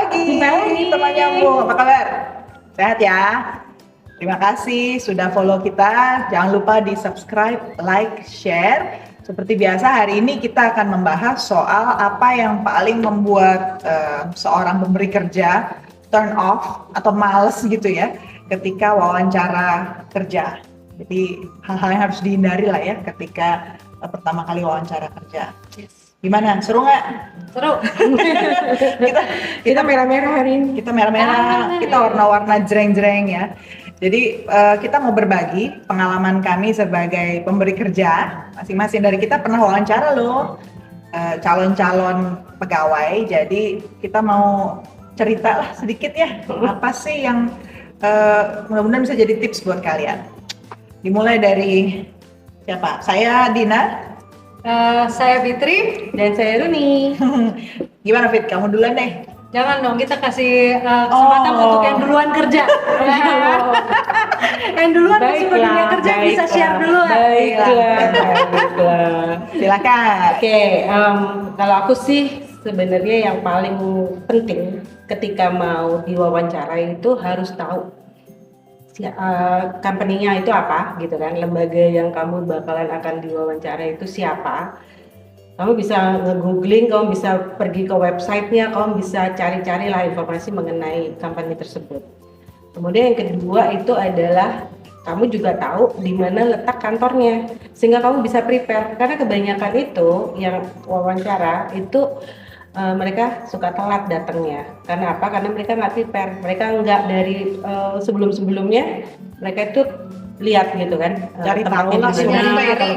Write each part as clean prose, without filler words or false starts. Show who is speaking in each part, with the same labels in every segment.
Speaker 1: lagi teman nyambung. Apa kabar? Sehat ya? Terima kasih sudah follow kita. Jangan lupa di subscribe, like, share. Seperti biasa hari ini kita akan membahas soal apa yang paling membuat seorang pemberi kerja turn off atau males gitu ya ketika wawancara kerja. Jadi hal-hal yang harus dihindari lah ya ketika pertama kali wawancara kerja.
Speaker 2: Yes.
Speaker 1: Gimana? Seru nggak?
Speaker 2: Seru.
Speaker 1: kita
Speaker 2: merah-merah hari ini.
Speaker 1: Kita merah-merah, kita warna-warna jreng-jreng ya. Jadi kita mau berbagi pengalaman kami sebagai pemberi kerja. Masing-masing dari kita pernah wawancara loh calon-calon pegawai. Jadi kita mau cerita lah sedikit ya. Apa sih yang mudah-mudahan bisa jadi tips buat kalian. Dimulai dari siapa? Saya Dina.
Speaker 2: Saya Fitri dan saya Runi.
Speaker 1: Gimana Fit? Kamu duluan deh.
Speaker 2: Jangan dong, kita kasih kesempatan untuk yang duluan kerja. Yang duluan masuk ke dunia kerja bisa share dulu.
Speaker 3: Baiklah.
Speaker 1: Silakan.
Speaker 3: Oke, kalau aku sih sebenarnya yang paling penting ketika mau diwawancara itu harus tahu company-nya itu apa gitu kan, lembaga yang kamu bakalan akan diwawancara itu siapa. Kamu bisa nge-googling, kamu bisa pergi ke website-nya, kamu bisa cari-cari lah informasi mengenai company tersebut. Kemudian yang kedua itu adalah kamu juga tahu di mana letak kantornya sehingga kamu bisa prepare, karena kebanyakan itu yang wawancara itu mereka suka telat datangnya. Karena apa? Karena mereka nggak prepare. Mereka nggak dari sebelum-sebelumnya mereka itu lihat gitu kan,
Speaker 1: cari tahu lah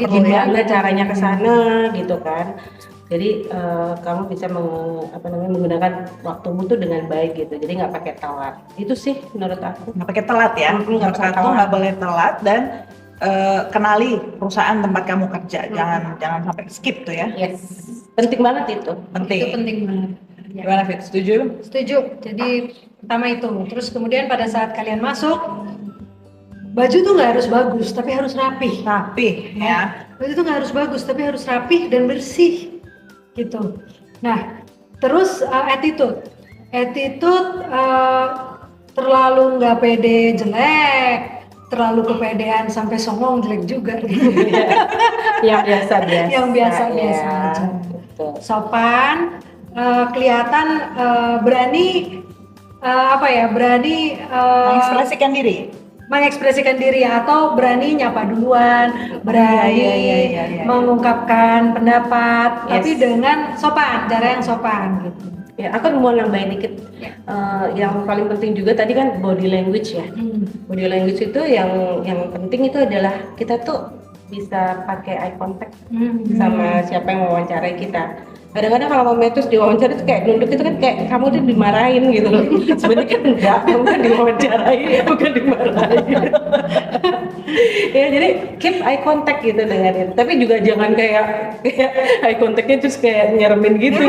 Speaker 3: gimana caranya ke sana gitu kan. Jadi kamu bisa menggunakan waktumu tuh dengan baik gitu. Jadi nggak pakai telat. Itu sih menurut aku.
Speaker 1: Nggak pakai telat ya. Nomor satu nggak boleh telat dan kenali perusahaan tempat kamu kerja. Jangan sampai skip tuh ya.
Speaker 3: Yes. Penting banget itu.
Speaker 2: Itu penting banget. Ya.
Speaker 1: Gimana Fit? Setuju?
Speaker 2: Setuju. Jadi pertama itu. Terus kemudian pada saat kalian masuk, baju tuh nggak harus bagus, tapi harus rapih.
Speaker 1: Rapih ya.
Speaker 2: Baju tuh nggak harus bagus, tapi harus rapih dan bersih, gitu. Nah, terus attitude terlalu nggak pede jelek, terlalu kepedean sampai songong jelek juga.
Speaker 3: Yang biasa-biasa.
Speaker 2: Yang biasa-biasa aja. Sopan, kelihatan berani mengekspresikan diri atau berani nyapa duluan, berani mengungkapkan pendapat, tapi dengan sopan, cara yang sopan gitu.
Speaker 3: Ya, aku mau nambahin dikit. Yang paling penting juga tadi kan body language ya. Body language itu yang penting itu adalah kita tuh bisa pakai eye contact sama siapa yang mewawancarai kita. Kadang-kadang kalau mau terus diwawancara itu kayak nunduk itu kan kayak kamu tuh dimarahin gitu loh. Sebenarnya kan enggak, kamu kan diwawancarai, bukan dimarahin. Ya jadi keep eye contact gitu dengan itu. Tapi juga jangan kayak eye contactnya terus kayak nyeremin gitu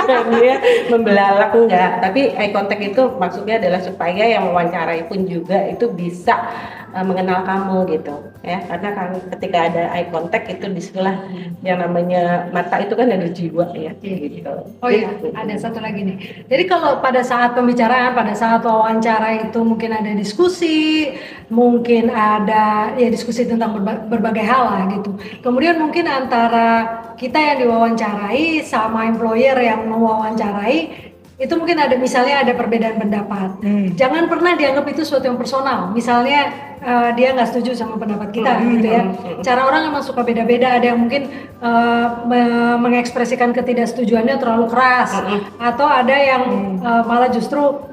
Speaker 3: kan ya, membelalak enggak. Tapi eye contact itu maksudnya adalah supaya yang mewawancarai pun juga itu bisa mengenal kamu gitu ya, karena kan ketika ada eye contact itu disitulah yang namanya mata itu kan ada jiwa ya gitu.
Speaker 2: Oh iya, ada satu lagi nih. Jadi kalau pada saat pembicaraan, pada saat wawancara itu mungkin ada diskusi, mungkin ada ya diskusi tentang berbagai hal lah gitu. Kemudian mungkin antara kita yang diwawancarai sama employer yang mewawancarai itu mungkin ada misalnya ada perbedaan pendapat. Jangan pernah dianggap itu sesuatu yang personal. Misalnya dia nggak setuju sama pendapat kita gitu ya. Cara orang emang suka beda-beda. Ada yang mungkin mengekspresikan ketidaksetujuannya terlalu keras, atau ada yang malah justru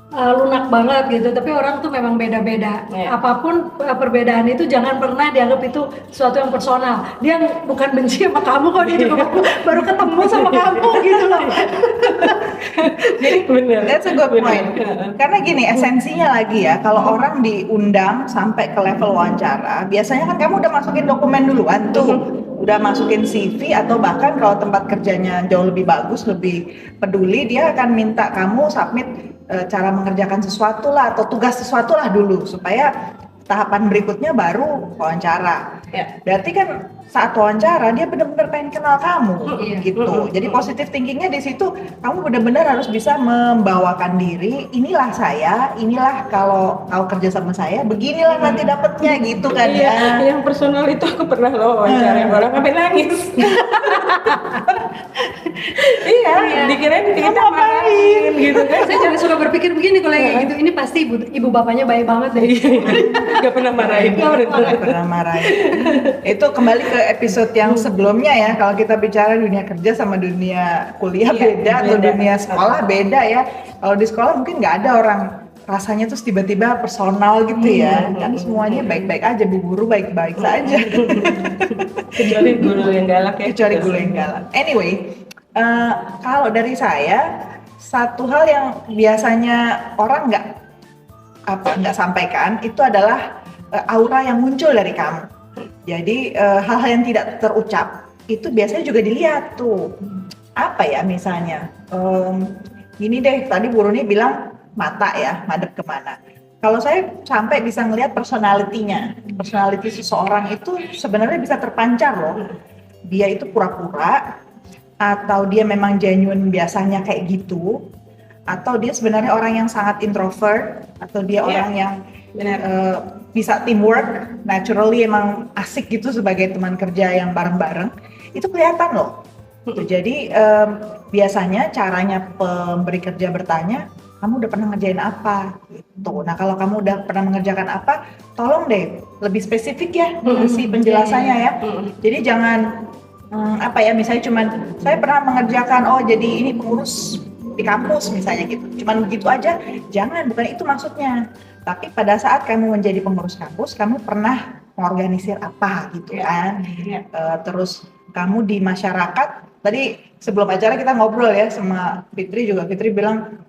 Speaker 2: lunak banget gitu. Tapi orang tuh memang beda-beda. Apapun perbedaan itu jangan pernah dianggap itu sesuatu yang personal. Dia bukan benci sama kamu kok, dia juga baru ketemu sama kamu gitu loh.
Speaker 1: Jadi bener, that's a good point. Karena gini, esensinya lagi ya, kalau orang diundang sampai ke level wawancara, biasanya kan kamu udah masukin dokumen duluan tuh, udah masukin CV, atau bahkan kalau tempat kerjanya jauh lebih bagus, lebih peduli, dia akan minta kamu submit cara mengerjakan sesuatu lah atau tugas sesuatu lah dulu supaya tahapan berikutnya baru wawancara. Berarti kan saat wawancara dia benar-benar pengen kenal kamu gitu. Jadi positive thinkingnya di situ, kamu benar-benar harus bisa membawakan diri. Inilah saya, inilah kalau kau kerja sama saya, beginilah nanti dapetnya gitu kan ya.
Speaker 3: Yang personal itu aku pernah loh wawancara orang sampai nangis. Dikirain kita marahin gitu kan.
Speaker 2: Saya juga suka berpikir begini kalau kayak gitu, ini pasti ibu bapaknya baik banget deh.
Speaker 3: Gak pernah marahin.
Speaker 1: Nggak pernah marahin. Itu kembali ke episode yang sebelumnya ya, kalau kita bicara dunia kerja sama dunia kuliah beda, atau dunia sekolah beda ya. Kalau di sekolah mungkin nggak ada orang rasanya terus tiba-tiba personal gitu ya, kan semuanya baik-baik aja, bu guru baik-baik saja.
Speaker 3: Kecuali guru yang galak ya.
Speaker 1: Kecuali guru yang galak. Anyway, kalau dari saya, satu hal yang biasanya orang nggak sampaikan itu adalah aura yang muncul dari kamu. Jadi hal-hal yang tidak terucap itu biasanya juga dilihat tuh. Apa ya misalnya? Gini deh, tadi Bu Runi bilang mata ya, madep kemana. Kalau saya sampai bisa ngelihat personality-nya. Personality seseorang itu sebenarnya bisa terpancar loh. Dia itu pura-pura, atau dia memang genuine biasanya kayak gitu, atau dia sebenarnya orang yang sangat introvert, atau dia orang yang bisa teamwork, naturally emang asik gitu sebagai teman kerja yang bareng-bareng, itu kelihatan loh. Jadi biasanya caranya pemberi kerja bertanya, kamu udah pernah ngerjain apa? Gitu. Nah kalau kamu udah pernah mengerjakan apa, tolong deh lebih spesifik ya kasih penjelasannya ya. Jadi jangan misalnya cuman saya pernah mengerjakan, jadi ini pengurus di kampus misalnya gitu, cuman begitu aja. Jangan, bukan itu maksudnya. Tapi pada saat kamu menjadi pengurus kampus, kamu pernah mengorganisir apa gitu kan. Terus kamu di masyarakat, tadi sebelum acara kita ngobrol ya sama Fitri juga, Fitri bilang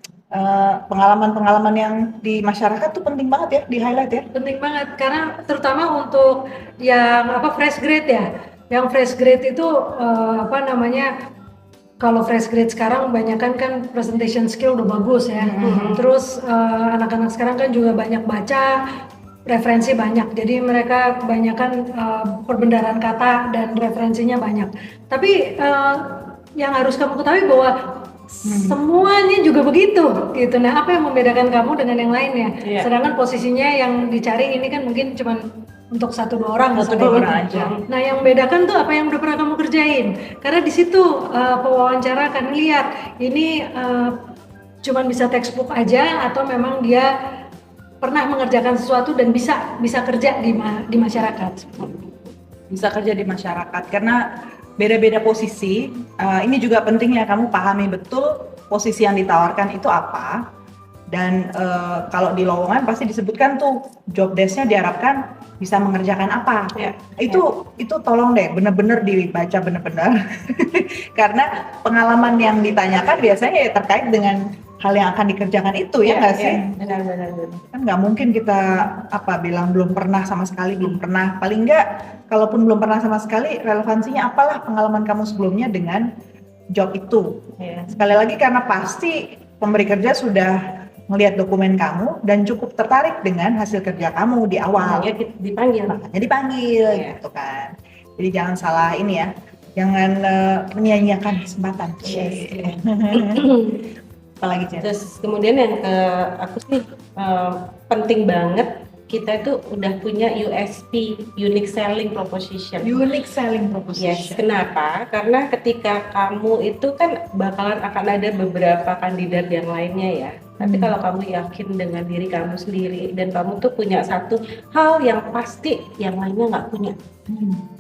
Speaker 1: pengalaman-pengalaman yang di masyarakat tuh penting banget ya, di highlight ya.
Speaker 2: Penting banget, karena terutama untuk yang fresh grade ya. Yang fresh grade itu kalau fresh grade sekarang kebanyakan kan presentation skill udah bagus ya. Terus anak-anak sekarang kan juga banyak baca, referensi banyak. Jadi mereka kebanyakan perbendaharaan kata dan referensinya banyak. Tapi yang harus kamu ketahui bahwa semuanya juga begitu gitu. Nah, apa yang membedakan kamu dengan yang lainnya? Sedangkan posisinya yang dicari ini kan mungkin cuman untuk 1-2 orang,
Speaker 1: aja.
Speaker 2: Nah, yang membedakan tuh apa yang udah pernah kamu kerjain. Karena di situ pewawancara akan lihat ini cuman bisa textbook aja atau memang dia pernah mengerjakan sesuatu dan bisa kerja di masyarakat.
Speaker 1: Bisa kerja di masyarakat karena beda-beda posisi. Ini juga pentingnya kamu pahami betul posisi yang ditawarkan itu apa. Dan kalau di lowongan pasti disebutkan tuh job desk-nya diharapkan bisa mengerjakan apa. Itu tolong deh benar-benar dibaca benar-benar. Karena pengalaman yang ditanyakan biasanya ya terkait dengan hal yang akan dikerjakan itu ya nggak sih?
Speaker 3: Benar.
Speaker 1: Kan nggak mungkin kita bilang belum pernah sama sekali, belum pernah. Paling nggak kalaupun belum pernah sama sekali, relevansinya apalah pengalaman kamu sebelumnya dengan job itu. Sekali lagi karena pasti pemberi kerja sudah melihat dokumen kamu dan cukup tertarik dengan hasil kerja kamu di awal. Makanya dipanggil gitu kan. Jadi jangan salah ini ya, jangan menyia-nyiakan kesempatan. Apalagi Jen?
Speaker 3: Terus kemudian yang ke aku sih penting banget kita itu udah punya USP, unique selling proposition.
Speaker 1: Unique selling proposition.
Speaker 3: Yes, kenapa? Karena ketika kamu itu kan bakalan akan ada beberapa kandidat yang lainnya ya. Tapi kalau kamu yakin dengan diri kamu sendiri dan kamu tuh punya satu hal yang pasti yang lainnya nggak punya,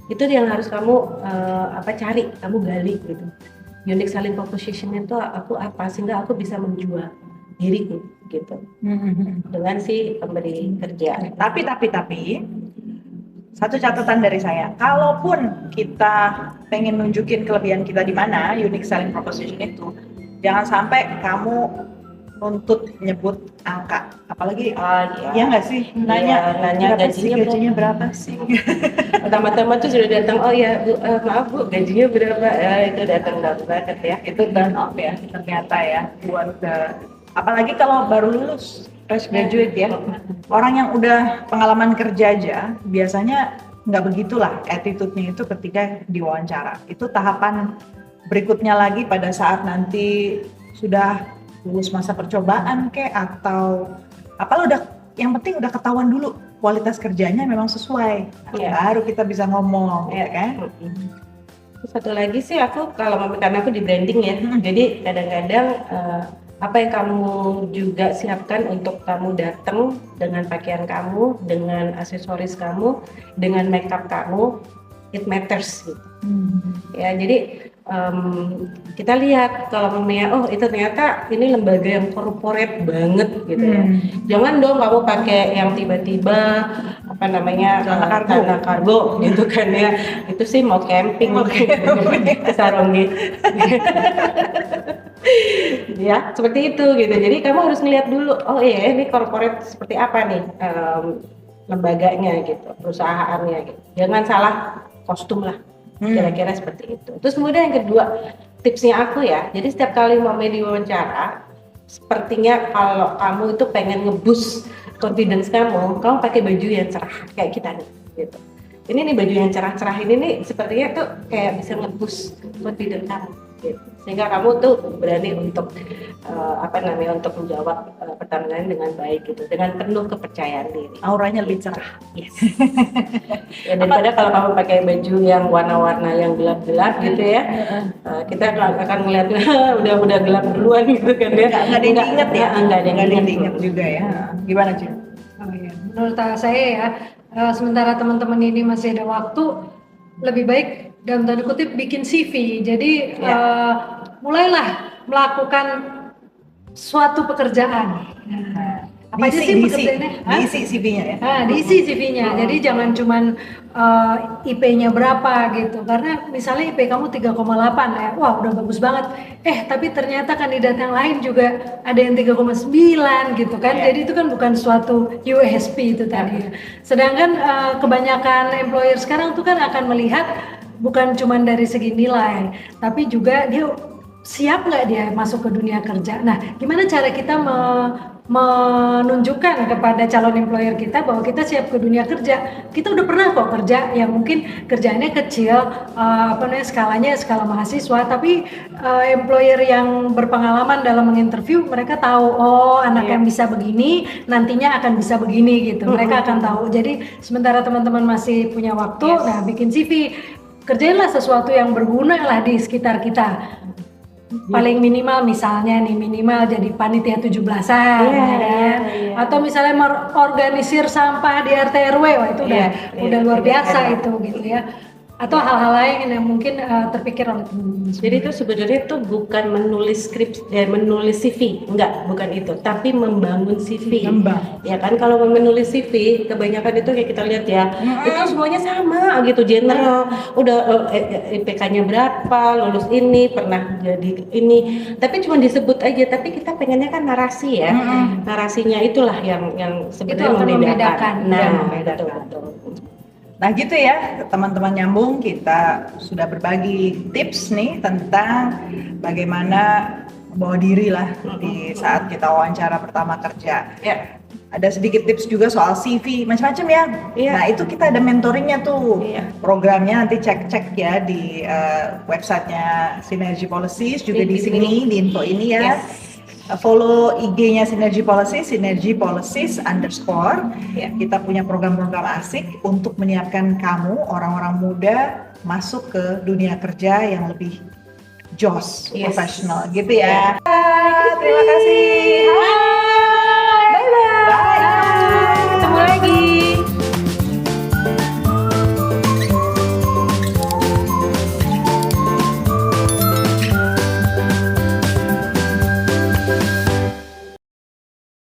Speaker 3: itu yang harus kamu cari, kamu gali gitu. Unique selling proposition itu aku apa sehingga aku bisa menjual diriku gitu dengan si pemberi kerja.
Speaker 1: Tapi satu catatan dari saya, kalaupun kita pengen nunjukin kelebihan kita di mana, unique selling proposition itu, jangan sampai kamu nuntut nyebut angka, apalagi ya nggak sih nanya gajinya berapa sih?
Speaker 3: Pertama-tama tuh sudah datang, maaf Bu, gajinya berapa? Itu datang banget ya.
Speaker 1: Itu turn off ya ternyata ya buat apalagi kalau baru lulus fresh graduate ya. Orang yang udah pengalaman kerja aja biasanya nggak begitulah attitude-nya itu ketika diwawancara. Itu tahapan berikutnya lagi pada saat nanti sudah lulus masa percobaan atau apalah, udah yang penting udah ketahuan dulu kualitas kerjanya memang sesuai. Baru kita bisa ngomong, ya kan?
Speaker 3: Satu lagi sih aku karena aku di branding ya, jadi kadang-kadang apa yang kamu juga siapkan untuk kamu datang dengan pakaian kamu, dengan aksesoris kamu, dengan makeup kamu, it matters gitu. Ya, jadi kita lihat kalau memang itu ternyata ini lembaga yang corporate banget gitu ya. Jangan dong kamu pakai yang tiba-tiba karena kargo gitu kan ya. Itu sih mau camping ke Saronggi. Ya, seperti itu gitu. Jadi kamu harus ngeliat dulu, oh iya ini corporate seperti apa nih lembaganya gitu, perusahaannya gitu. Jangan salah kostum lah. Kira-kira seperti itu. Terus kemudian yang kedua, tipsnya aku ya, jadi setiap kali mau diwawancara, sepertinya kalau kamu itu pengen nge-boost confidence kamu pakai baju yang cerah kayak kita nih, gitu. Ini nih baju yang cerah-cerah ini nih sepertinya tuh kayak bisa nge-boost confidence kamu, gitu. Sehingga kamu tuh berani untuk untuk menjawab pertanyaan dengan baik gitu, dengan penuh kepercayaan diri.
Speaker 1: Auranya lebih cerah.
Speaker 3: Yes. Ya, daripada kalau kamu pakai baju yang warna-warna yang gelap-gelap gitu ya, kita akan melihat udah gelap duluan gitu kan ya.
Speaker 1: Nggak ada yang diinget ya.
Speaker 3: Nggak ada yang
Speaker 1: diinget juga ya. Gimana Cik?
Speaker 2: Oh iya, menurut saya ya, sementara teman-teman ini masih ada waktu, lebih baik dalam tanda kutip bikin CV. Jadi mulailah melakukan suatu pekerjaan. Apa aja sih pekerjaannya?
Speaker 1: Diisi CV-nya ya?
Speaker 2: Diisi CV-nya. Jadi jangan cuman IP-nya berapa gitu. Karena misalnya IP kamu 3,8 ya, wah udah bagus banget. Tapi ternyata kandidat yang lain juga ada yang 3,9 gitu kan. Jadi itu kan bukan suatu USP itu tadi. Sedangkan kebanyakan employer sekarang tuh kan akan melihat bukan cuman dari segi nilai, tapi juga dia siap nggak dia masuk ke dunia kerja. Nah, gimana cara kita menunjukkan kepada calon employer kita bahwa kita siap ke dunia kerja? Kita udah pernah kok kerja, yang mungkin kerjaannya kecil, skalanya skala mahasiswa, tapi employer yang berpengalaman dalam menginterview, mereka tahu, anak yang bisa begini, nantinya akan bisa begini gitu. Mereka akan tahu. Jadi sementara teman-teman masih punya waktu, nah bikin CV, kerjainlah sesuatu yang berguna lah di sekitar kita. Paling minimal misalnya nih, minimal jadi panitia 17-an atau misalnya mengorganisir sampah di RT RW, wah itu udah luar biasa itu gitu ya. Atau hal-hal lain yang mungkin terpikir oleh teman-teman.
Speaker 3: Jadi itu sebenarnya tuh bukan menulis skrip menulis CV, bukan itu, tapi membangun CV. Ya kan, kalau menulis CV kebanyakan itu kayak kita lihat ya, itu semuanya sama gitu, general, udah IPK-nya berapa, lulus ini, pernah jadi ini, tapi cuma disebut aja, tapi kita pengennya kan narasi ya. Narasinya itulah yang sebenarnya membedakan. Betul.
Speaker 1: Nah gitu ya teman-teman nyambung, kita sudah berbagi tips nih tentang bagaimana membawa diri lah di saat kita wawancara pertama kerja. Ada sedikit tips juga soal CV, macam-macam ya. Nah itu kita ada mentoringnya tuh, programnya nanti cek ya di websitenya Synergy Policies, juga di sini di info ini ya. Follow IG-nya Synergy Policies, Synergy Policies _ Kita punya program-program asik untuk menyiapkan kamu, orang-orang muda, masuk ke dunia kerja yang lebih jos, profesional gitu ya. Terima kasih.